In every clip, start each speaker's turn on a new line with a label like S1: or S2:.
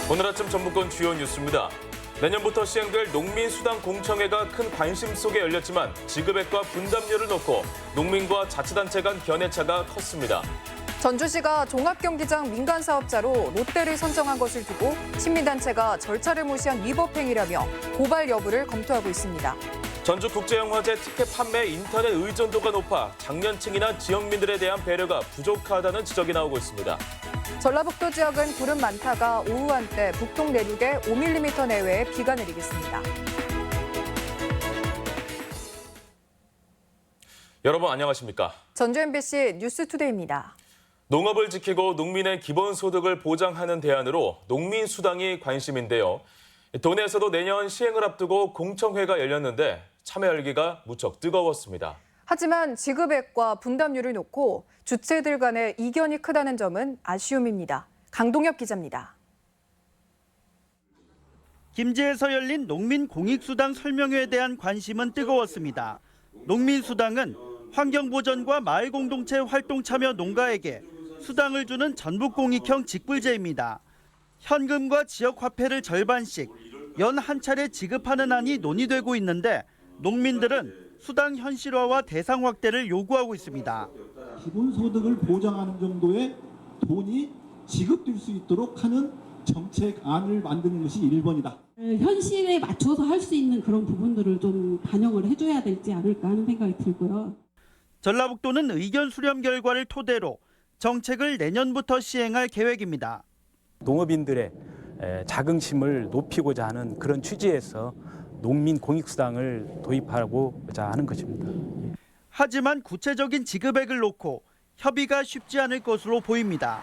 S1: 오늘 아침 전북권 주요 뉴스입니다. 내년부터 시행될 농민수당 공청회가 큰 관심 속에 열렸지만 지급액과 분담료를 놓고 농민과 자치단체 간 견해차가 컸습니다.
S2: 전주시가 종합경기장 민간사업자로 롯데를 선정한 것을 두고 시민단체가 절차를 무시한 위법 행위라며 고발 여부를 검토하고 있습니다.
S1: 전주국제영화제 티켓 판매 인터넷 의존도가 높아 장년층이나 지역민들에 대한 배려가 부족하다는 지적이 나오고 있습니다.
S2: 전라북도 지역은 구름 많다가 오후 한때 북동 내륙에 5mm 내외의 비가 내리겠습니다.
S1: 여러분 안녕하십니까?
S2: 전주 MBC 뉴스투데이입니다.
S1: 농업을 지키고 농민의 기본소득을 보장하는 대안으로 농민수당이 관심인데요. 도내에서도 내년 시행을 앞두고 공청회가 열렸는데 참여 열기가 무척 뜨거웠습니다.
S2: 하지만 지급액과 분담료를 놓고 주체들 간의 이견이 크다는 점은 아쉬움입니다. 강동엽 기자입니다.
S3: 김제에서 열린 농민공익수당 설명회에 대한 관심은 뜨거웠습니다. 농민수당은 환경보전과 마을공동체 활동 참여 농가에게 수당을 주는 전북공익형 직불제입니다. 현금과 지역화폐를 절반씩 연 한 차례 지급하는 안이 논의되고 있는데 농민들은 수당 현실화와 대상 확대를 요구하고 있습니다.
S4: 기본소득을 보장하는 정도의 돈이 지급될 수 있도록 하는 정책안을 만드는 것이 1번이다.
S5: 현실에 맞춰서 할 수 있는 그런 부분들을 좀 반영을 해줘야 되지 않을까 하는 생각이 들고요.
S3: 전라북도는 의견 수렴 결과를 토대로 정책을 내년부터 시행할 계획입니다.
S6: 농업인들의 자긍심을 높이고자 하는 그런 취지에서 농민 공익수당을 도입하고자 하는 것입니다.
S3: 하지만 구체적인 지급액을 놓고 협의가 쉽지 않을 것으로 보입니다.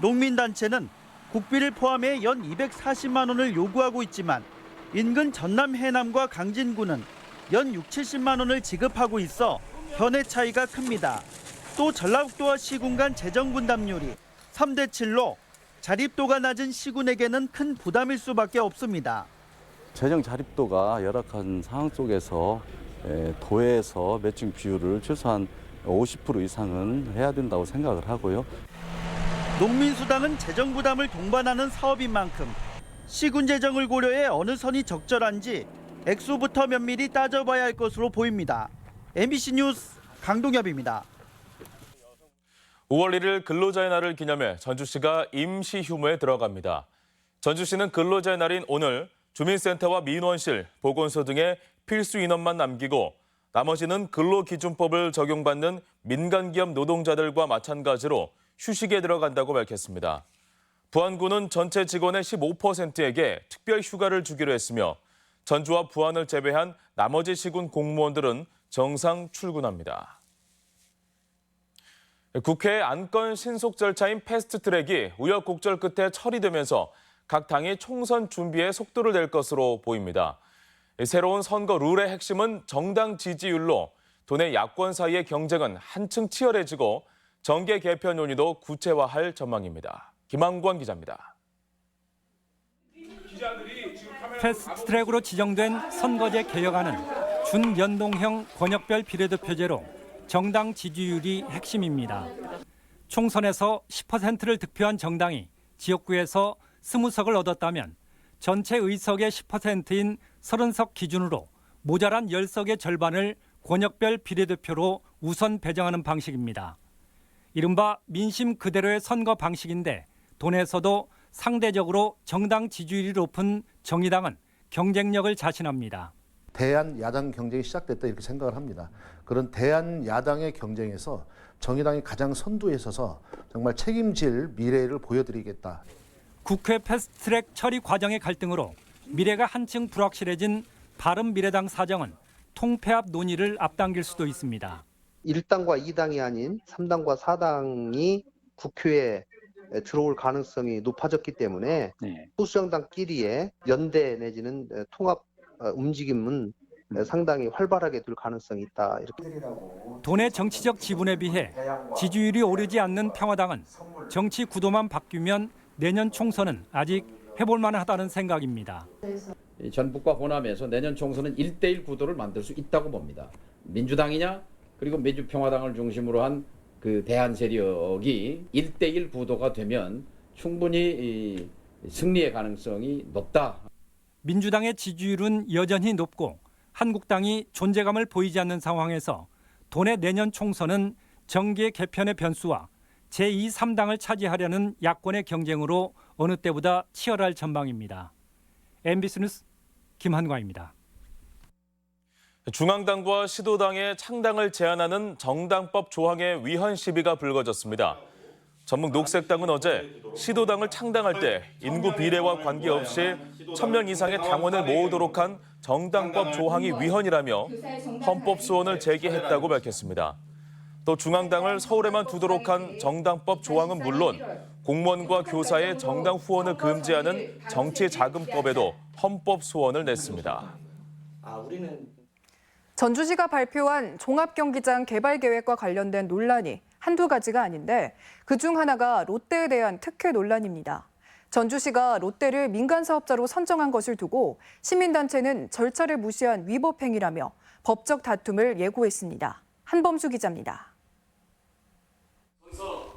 S3: 농민단체는 국비를 포함해 연 240만 원을 요구하고 있지만 인근 전남 해남과 강진구는 연 6, 70만 원을 지급하고 있어 견해 차이가 큽니다. 또 전라북도와 시군 간 재정 분담률이 3대 7로 자립도가 낮은 시군에게는 큰 부담일 수밖에 없습니다.
S7: 재정 자립도가 열악한 상황 속에서 도에서 매칭 비율을 최소한 50% 이상은 해야 된다고 생각을 하고요.
S3: 농민수당은 재정 부담을 동반하는 사업인 만큼 시군 재정을 고려해 어느 선이 적절한지 액수부터 면밀히 따져봐야 할 것으로 보입니다. MBC 뉴스 강동엽입니다.
S1: 5월 1일 근로자의 날을 기념해 전주시가 임시 휴무에 들어갑니다. 전주시는 근로자의 날인 오늘 주민센터와 민원실, 보건소 등의 필수 인원만 남기고 나머지는 근로기준법을 적용받는 민간기업 노동자들과 마찬가지로 휴식에 들어간다고 밝혔습니다. 부안구는 전체 직원의 15%에게 특별 휴가를 주기로 했으며 전주와 부안을 제외한 나머지 시군 공무원들은 정상 출근합니다. 국회 안건 신속 절차인 패스트트랙이 우여곡절 끝에 처리되면서 각 당이 총선 준비에 속도를 낼 것으로 보입니다. 새로운 선거 룰의 핵심은 정당 지지율로 도내 야권 사이의 경쟁은 한층 치열해지고 정계 개편 논의도 구체화할 전망입니다. 김한권 기자입니다.
S8: 패스트트랙으로 지정된 선거제 개혁안은 준연동형 권역별 비례대표제로 정당 지지율이 핵심입니다. 총선에서 10%를 득표한 정당이 지역구에서 20석을 얻었다면 전체 의석의 10%인 30석 기준으로 모자란 10석의 절반을 권역별 비례대표로 우선 배정하는 방식입니다. 이른바 민심 그대로의 선거 방식인데 도내에서도 상대적으로 정당 지지율이 높은 정의당은 경쟁력을 자신합니다.
S9: 대한 야당 경쟁이 시작됐다 이렇게 생각을 합니다. 그런 대한 야당의 경쟁에서 정의당이 가장 선두에 서서 정말 책임질 미래를 보여드리겠다.
S8: 국회 패스트트랙 처리 과정의 갈등으로 미래가 한층 불확실해진 바른미래당 사정은 통폐합 논의를 앞당길 수도 있습니다.
S10: 1당과 2당이 아닌 3당과 4당이 국회에 들어올 가능성이 높아졌기 때문에 소수정당끼리의 연대 내지는 통합 움직임은 상당히 활발하게 될 가능성이 있다. 이렇게.
S8: 도내 정치적 지분에 비해 지지율이 오르지 않는 평화당은 정치 구도만 바뀌면 내년 총선은 아직 해볼 만하다는 생각입니다.
S11: 전북과 호남에서 내년 총선은 1대1 구도를 만들 수 있다고 봅니다. 민주당이냐 그리고 민주평화당을 중심으로 한 그 대한 세력이 1대1 구도가 되면 충분히 승리의 가능성이 높다.
S8: 민주당의 지지율은 여전히 높고 한국당이 존재감을 보이지 않는 상황에서 도내 내년 총선은 정계 개편의 변수와 제2, 3당을 차지하려는 야권의 경쟁으로 어느 때보다 치열할 전망입니다. MBC 뉴스 김한광입니다.
S1: 중앙당과 시도당의 창당을 제한하는 정당법 조항의 위헌 시비가 불거졌습니다. 전북 녹색당은 어제 시도당을 창당할 때 인구 비례와 관계없이 1,000명 이상의 당원을 모으도록 한 정당법 조항이 위헌이라며 헌법 소원을 제기했다고 밝혔습니다. 또 중앙당을 서울에만 두도록 한 정당법 조항은 물론 공무원과 교사의 정당 후원을 금지하는 정치자금법에도 헌법 소원을 냈습니다.
S2: 전주시가 발표한 종합경기장 개발 계획과 관련된 논란이 한두 가지가 아닌데 그중 하나가 롯데에 대한 특혜 논란입니다. 전주시가 롯데를 민간사업자로 선정한 것을 두고 시민단체는 절차를 무시한 위법 행위라며 법적 다툼을 예고했습니다. 한범수 기자입니다.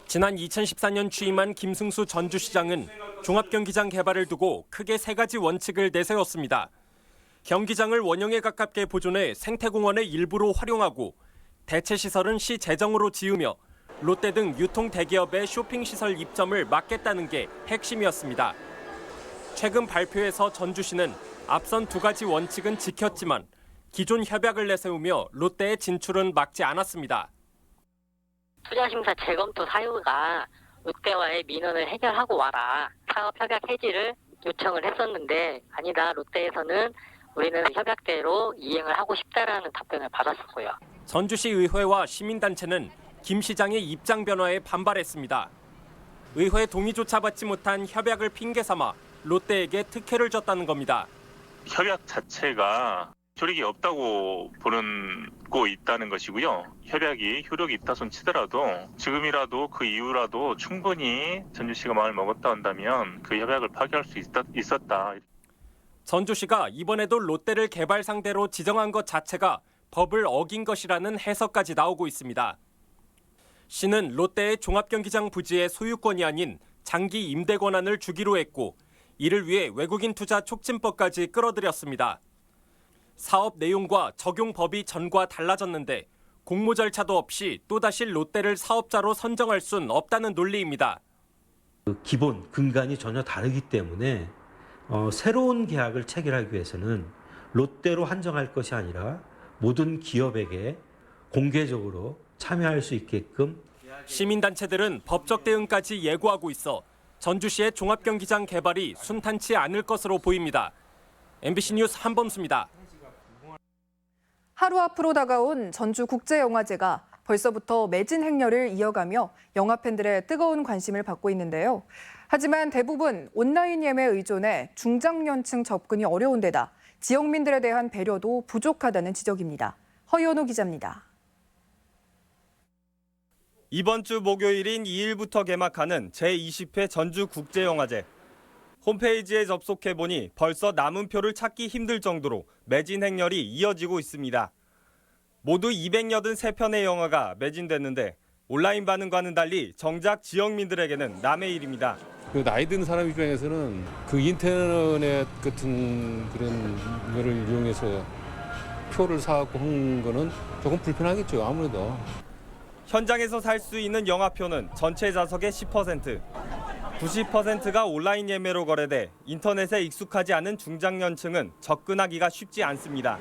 S12: 지난 2014년 취임한 김승수 전주시장은 종합경기장 개발을 두고 크게 세 가지 원칙을 내세웠습니다. 경기장을 원형에 가깝게 보존해 생태공원의 일부로 활용하고 대체 시설은 시 재정으로 지으며 롯데 등 유통 대기업의 쇼핑시설 입점을 막겠다는 게 핵심이었습니다. 최근 발표에서 전주시는 앞선 두 가지 원칙은 지켰지만 기존 협약을 내세우며 롯데의 진출은 막지 않았습니다.
S13: 투자심사 재검토 사유가 롯데와의 민원을 해결하고 와라. 사업협약 해지를 요청을 했었는데 아니다. 롯데에서는 우리는 협약대로 이행을 하고 싶다라는 답변을 받았었고요.
S12: 전주시 의회와 시민단체는 김 시장의 입장 변화에 반발했습니다. 의회 동의조차 받지 못한 협약을 핑계 삼아 롯데에게 특혜를 줬다는 겁니다.
S14: 협약 자체가 효력이 없다고 보고 있다는 것이고요. 협약이 효력이 있다 손 치더라도 지금이라도 그 이후라도 충분히 전주시가 마음을 먹었다 한다면 그 협약을 파기할 수 있었다.
S12: 전주시가 이번에도 롯데를 개발 상대로 지정한 것 자체가 법을 어긴 것이라는 해석까지 나오고 있습니다. 시는 롯데의 종합경기장 부지의 소유권이 아닌 장기 임대 권한을 주기로 했고 이를 위해 외국인 투자 촉진법까지 끌어들였습니다. 사업 내용과 적용 법이 전과 달라졌는데 공모 절차도 없이 또다시 롯데를 사업자로 선정할 순 없다는 논리입니다.
S15: 기본 근간이 전혀 다르기 때문에 새로운 계약을 체결하기 위해서는 롯데로 한정할 것이 아니라 모든 기업에게 공개적으로 참여할 수 있게끔
S12: 시민단체들은 법적 대응까지 예고하고 있어 전주시의 종합경기장 개발이 순탄치 않을 것으로 보입니다. MBC 뉴스 한범수입니다.
S2: 하루 앞으로 다가온 전주국제영화제가 벌써부터 매진 행렬을 이어가며 영화 팬들의 뜨거운 관심을 받고 있는데요. 하지만 대부분 온라인 예매에 의존해 중장년층 접근이 어려운 데다 지역민들에 대한 배려도 부족하다는 지적입니다. 허연호 기자입니다.
S16: 이번 주 목요일인 2일부터 개막하는 제20회 전주국제영화제. 홈페이지에 접속해보니 벌써 남은 표를 찾기 힘들 정도로 매진 행렬이 이어지고 있습니다. 모두 283편의 영화가 매진됐는데 온라인 반응과는 달리 정작 지역민들에게는 남의 일입니다.
S17: 그 나이 든 사람 입장에서는 그 인터넷 같은 그런 거를 이용해서 표를 사갖고 한 거는 조금 불편하겠죠, 아무래도.
S16: 현장에서 살 수 있는 영화표는 전체 좌석의 10%, 90%가 온라인 예매로 거래돼 인터넷에 익숙하지 않은 중장년층은 접근하기가 쉽지 않습니다.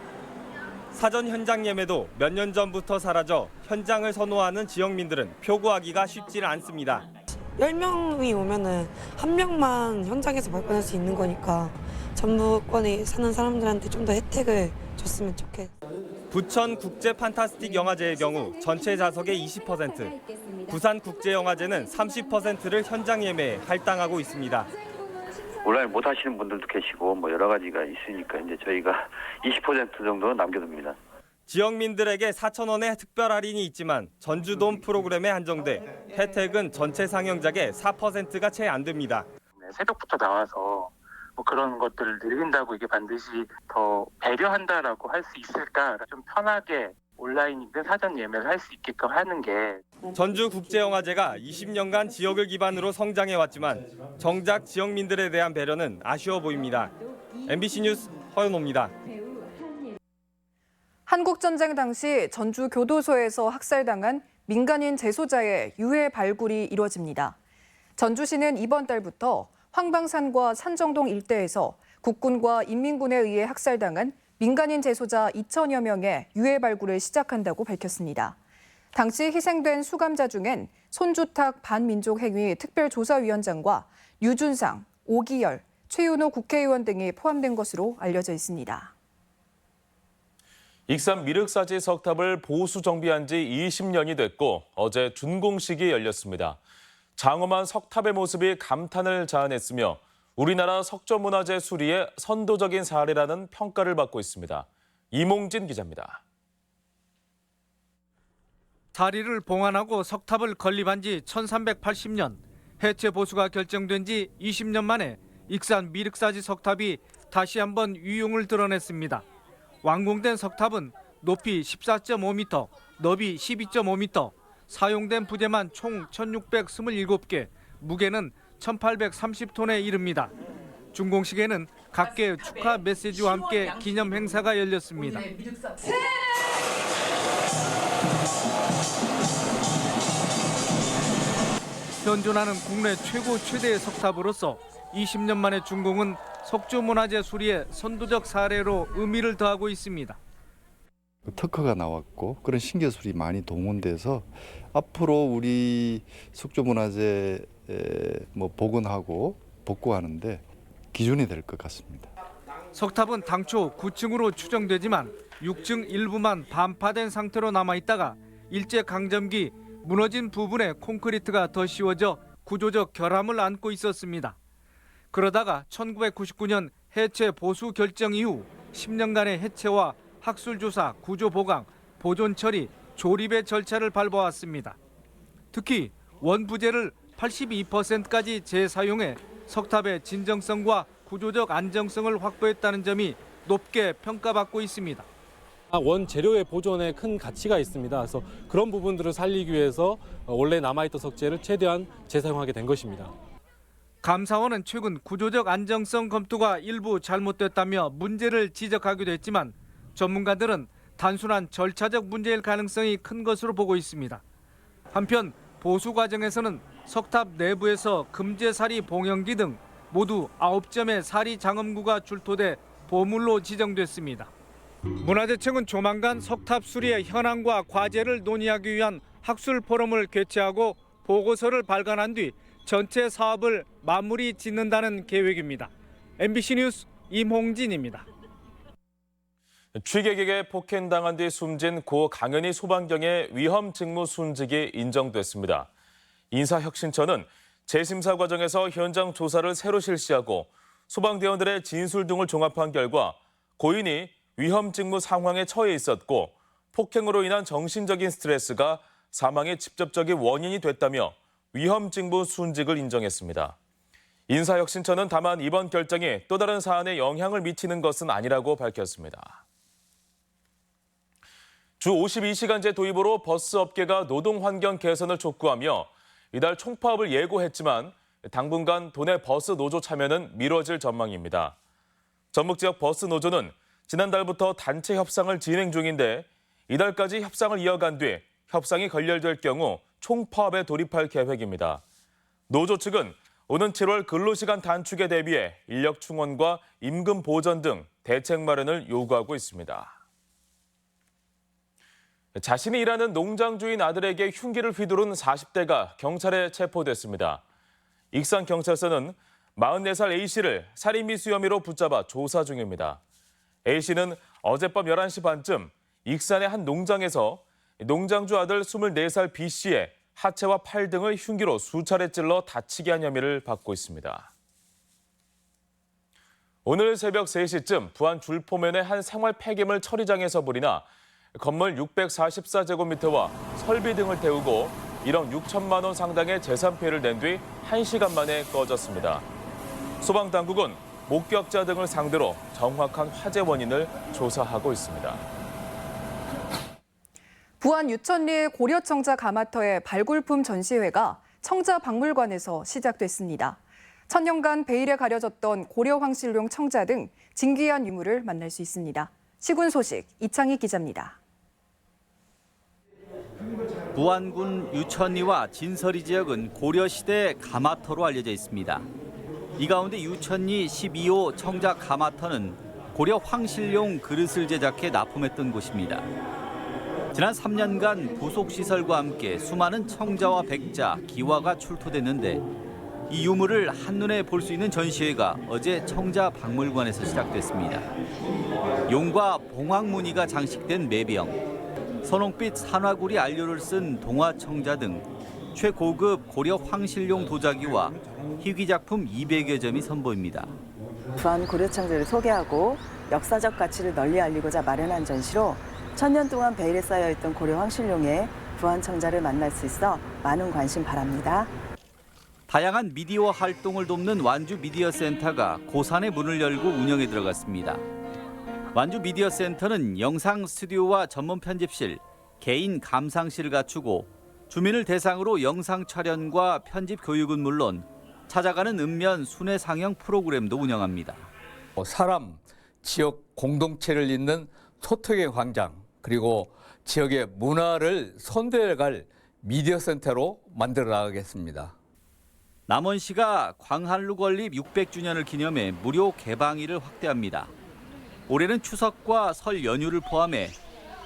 S16: 사전 현장 예매도 몇 년 전부터 사라져 현장을 선호하는 지역민들은 표 구하기가 쉽지 않습니다.
S18: 10명이 오면은 한 명만 현장에서 발권할 수 있는 거니까 전북권에 사는 사람들한테 좀 더 혜택을 줬으면 좋겠어요.
S16: 부천 국제 판타스틱 영화제의 경우 전체 좌석의 20%, 부산 국제 영화제는 30%를 현장 예매에 할당하고 있습니다.
S19: 온라인 못 하시는 분들도 계시고 뭐 여러 가지가 있으니까 이제 저희가 20% 정도는 남겨둡니다.
S16: 지역민들에게 4,000원의 특별 할인이 있지만 전주돔 프로그램에 한정돼 혜택은 전체 상영작의 4%가 채 안 됩니다.
S20: 새벽부터 나와서 뭐 그런 것들을 늘린다고 이게 반드시 더 배려한다라고 할 수 있을까? 좀 편하게 온라인이든 사전 예매를 할 수 있게끔 하는 게
S16: 전주국제영화제가 20년간 지역을 기반으로 성장해왔지만 정작 지역민들에 대한 배려는 아쉬워 보입니다. MBC 뉴스 허연호입니다.
S2: 한국전쟁 당시 전주 교도소에서 학살당한 민간인 재소자의 유해 발굴이 이루어집니다. 전주시는 이번 달부터 황방산과 산정동 일대에서 국군과 인민군에 의해 학살당한 민간인 재소자 2천여 명의 유해 발굴을 시작한다고 밝혔습니다. 당시 희생된 수감자 중엔 손주탁 반민족행위 특별조사위원장과 유준상, 오기열, 최윤호 국회의원 등이 포함된 것으로 알려져 있습니다.
S1: 익산 미륵사지 석탑을 보수 정비한 지 20년이 됐고 어제 준공식이 열렸습니다. 장엄한 석탑의 모습이 감탄을 자아냈으며 우리나라 석조문화재 수리의 선도적인 사례라는 평가를 받고 있습니다. 이몽진 기자입니다.
S21: 자리를 봉안하고 석탑을 건립한 지 1380년, 해체 보수가 결정된 지 20년 만에 익산 미륵사지 석탑이 다시 한번 위용을 드러냈습니다. 완공된 석탑은 높이 14.5m, 너비 12.5m, 사용된 부재만 총 1627개, 무게는 1830톤에 이릅니다. 준공식에는 각계의 축하 메시지와 함께 기념 행사가 열렸습니다. 현존하는 국내 최고 최대의 석탑으로서 20년 만에 준공은 석조문화재 수리의 선도적 사례로 의미를 더하고 있습니다.
S22: 특허가 나왔고 그런 신기술이 많이 동원돼서 앞으로 우리 석조문화재 복원하고 복구하는데 기준이 될 것 같습니다.
S21: 석탑은 당초 9층으로 추정되지만 6층 일부만 반파된 상태로 남아있다가 일제강점기 무너진 부분에 콘크리트가 더 씌워져 구조적 결함을 안고 있었습니다. 그러다가 1999년 해체 보수 결정 이후 10년간의 해체와 학술조사, 구조보강, 보존 처리, 조립의 절차를 밟아왔습니다. 특히 원부재를 82%까지 재사용해 석탑의 진정성과 구조적 안정성을 확보했다는 점이 높게 평가받고 있습니다.
S23: 원재료의 보존에 큰 가치가 있습니다. 그래서 그런 부분들을 살리기 위해서 원래 남아있던 석재를 최대한 재사용하게 된 것입니다.
S21: 감사원은 최근 구조적 안정성 검토가 일부 잘못됐다며 문제를 지적하기도 했지만 전문가들은 단순한 절차적 문제일 가능성이 큰 것으로 보고 있습니다. 한편 보수 과정에서는 석탑 내부에서 금제사리 봉영기 등 모두 9점의 사리 장엄구가 출토돼 보물로 지정됐습니다. 문화재청은 조만간 석탑 수리의 현황과 과제를 논의하기 위한 학술 포럼을 개최하고 보고서를 발간한 뒤 전체 사업을 마무리 짓는다는 계획입니다. MBC 뉴스 임홍진입니다.
S1: 취객에게 폭행당한 뒤 숨진 고 강현희 소방경의 위험 직무 순직이 인정됐습니다. 인사혁신처는 재심사 과정에서 현장 조사를 새로 실시하고 소방대원들의 진술 등을 종합한 결과 고인이 위험 직무 상황에 처해 있었고 폭행으로 인한 정신적인 스트레스가 사망의 직접적인 원인이 됐다며 위험 직무 순직을 인정했습니다. 인사혁신처는 다만 이번 결정이 또 다른 사안에 영향을 미치는 것은 아니라고 밝혔습니다. 주 52시간제 도입으로 버스 업계가 노동 환경 개선을 촉구하며 이달 총파업을 예고했지만 당분간 도내 버스 노조 참여는 미뤄질 전망입니다. 전북지역 버스 노조는 지난달부터 단체 협상을 진행 중인데 이달까지 협상을 이어간 뒤 협상이 결렬될 경우 총파업에 돌입할 계획입니다. 노조 측은 오는 7월 근로시간 단축에 대비해 인력 충원과 임금 보전 등 대책 마련을 요구하고 있습니다. 자신이 일하는 농장 주인 아들에게 흉기를 휘두른 40대가 경찰에 체포됐습니다. 익산경찰서는 44살 A씨를 살인미수 혐의로 붙잡아 조사 중입니다. A씨는 어젯밤 11시 반쯤 익산의 한 농장에서 농장주 아들 24살 B씨의 하체와 팔 등을 흉기로 수차례 찔러 다치게 한 혐의를 받고 있습니다. 오늘 새벽 3시쯤 부안 줄포면의 한 생활 폐기물 처리장에서 불이 나 건물 644제곱미터와 설비 등을 태우고 1억 6천만 원 상당의 재산 피해를 낸 뒤 1시간 만에 꺼졌습니다. 소방당국은 목격자 등을 상대로 정확한 화재 원인을 조사하고 있습니다.
S2: 부안 유천리 고려청자 가마터의 발굴품 전시회가 청자박물관에서 시작됐습니다. 천년간 베일에 가려졌던 고려황실용 청자 등 진귀한 유물을 만날 수 있습니다. 시군 소식 이창희 기자입니다.
S4: 부안군 유천리와 진서리 지역은 고려시대 가마터로 알려져 있습니다. 이 가운데 유천리 12호 청자 가마터는 고려 황실용 그릇을 제작해 납품했던 곳입니다. 지난 3년간 부속시설과 함께 수많은 청자와 백자, 기와가 출토됐는데 이 유물을 한눈에 볼 수 있는 전시회가 어제 청자박물관에서 시작됐습니다. 용과 봉황무늬가 장식된 매병, 선홍빛 산화구리 안료를 쓴 동화청자 등 최고급 고려 황실용 도자기와 희귀작품 200여 점이 선보입니다.
S5: 부안 고려청자를 소개하고 역사적 가치를 널리 알리고자 마련한 전시로 천년 동안 베일에 쌓여있던 고려 황실용의 부안 청자를 만날 수 있어 많은 관심 바랍니다.
S4: 다양한 미디어 활동을 돕는 완주 미디어 센터가 고산의 문을 열고 운영에 들어갔습니다. 완주 미디어 센터는 영상 스튜디오와 전문 편집실, 개인 감상실을 갖추고 주민을 대상으로 영상 촬영과 편집 교육은 물론 찾아가는 읍면 순회 상영 프로그램도 운영합니다.
S6: 사람, 지역 공동체를 잇는 소통의 광장, 그리고 지역의 문화를 선도해갈 미디어 센터로 만들어 나가겠습니다.
S4: 남원시가 광한루 건립 600주년을 기념해 무료 개방일을 확대합니다. 올해는 추석과 설 연휴를 포함해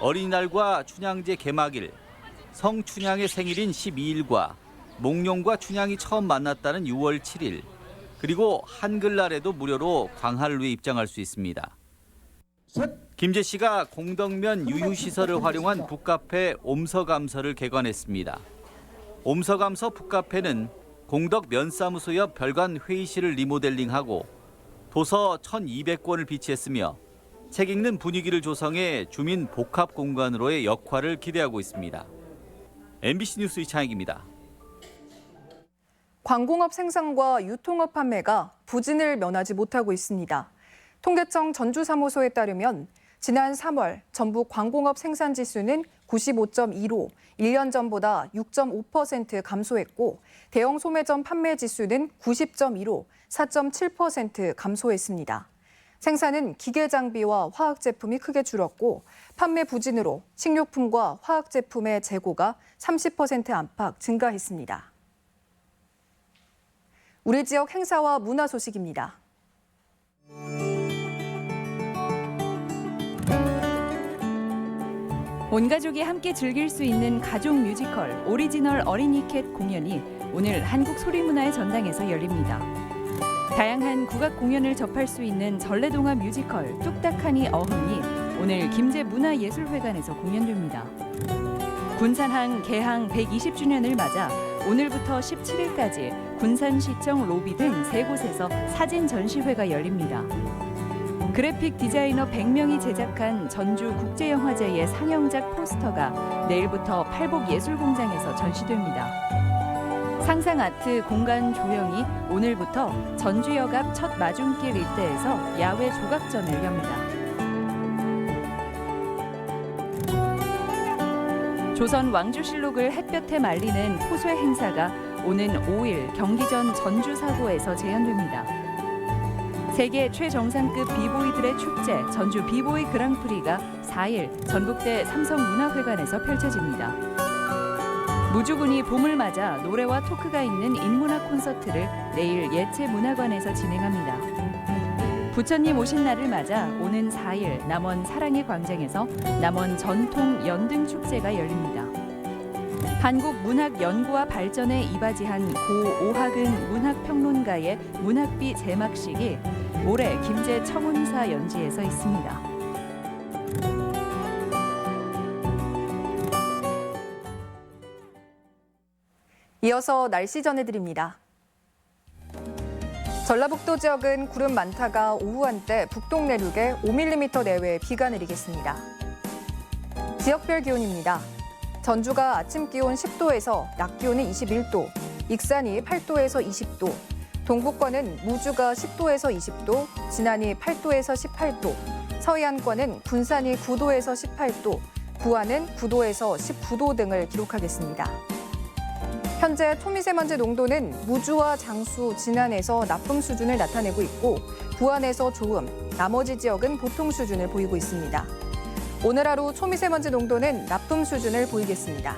S4: 어린이날과 춘향제 개막일, 성춘향의 생일인 12일과 몽룡과 춘향이 처음 만났다는 6월 7일, 그리고 한글날에도 무료로 광한루에 입장할 수 있습니다. 김재 씨가 공덕면 유휴시설을 활용한 북카페 옴서감서를 개관했습니다. 옴서감서 북카페는 공덕 면사무소 옆 별관 회의실을 리모델링하고 도서 1,200권을 비치했으며 책 읽는 분위기를 조성해 주민 복합 공간으로의 역할을 기대하고 있습니다. MBC 뉴스 이창익입니다.
S2: 광공업 생산과 유통업 판매가 부진을 면하지 못하고 있습니다. 통계청 전주사무소에 따르면 지난 3월 전국 광공업 생산지수는 95.2로 1년 전보다 6.5% 감소했고 대형 소매점 판매 지수는 90.2로 4.7% 감소했습니다. 생산은 기계 장비와 화학 제품이 크게 줄었고 판매 부진으로 식료품과 화학 제품의 재고가 30% 안팎 증가했습니다. 우리 지역 행사와 문화 소식입니다.
S24: 온 가족이 함께 즐길 수 있는 가족 뮤지컬 오리지널 어린이캣 공연이 오늘 한국소리문화의 전당에서 열립니다. 다양한 국악 공연을 접할 수 있는 전래동화 뮤지컬 뚝딱하니 어흥이 오늘 김제문화예술회관에서 공연됩니다. 군산항 개항 120주년을 맞아 오늘부터 17일까지 군산시청 로비 등 3곳에서 사진 전시회가 열립니다. 그래픽 디자이너 100명이 제작한 전주국제영화제의 상영작 포스터가 내일부터 팔복예술공장에서 전시됩니다. 상상아트 공간 조형이 오늘부터 전주역 앞 첫 마중길 일대에서 야외 조각전을 엽니다. 조선 왕조실록을 햇볕에 말리는 포쇠 행사가 오는 5일 경기전 전주사고에서 재현됩니다. 세계 최정상급 비보이들의 축제 전주 비보이 그랑프리가 4일 전북대 삼성문화회관에서 펼쳐집니다. 무주군이 봄을 맞아 노래와 토크가 있는 인문학 콘서트를 내일 예체문화관에서 진행합니다. 부처님 오신 날을 맞아 오는 4일 남원 사랑의 광장에서 남원 전통 연등 축제가 열립니다. 한국문학연구와 발전에 이바지한 고 오학은 문학평론가의 문학비 제막식이 모레 김제 청운사 연지에서 있습니다.
S2: 이어서 날씨 전해드립니다. 전라북도 지역은 구름 많다가 오후 한때 북동 내륙에 5mm 내외의 비가 내리겠습니다. 지역별 기온입니다. 전주가 아침 기온 10도에서 낮 기온이 21도, 익산이 8도에서 20도, 동북권은 무주가 10도에서 20도, 진안이 8도에서 18도, 서해안권은 군산이 9도에서 18도, 부안은 9도에서 19도 등을 기록하겠습니다. 현재 초미세먼지 농도는 무주와 장수, 진안에서 나쁨 수준을 나타내고 있고 부안에서 좋음, 나머지 지역은 보통 수준을 보이고 있습니다. 오늘 하루 초미세먼지 농도는 나쁨 수준을 보이겠습니다.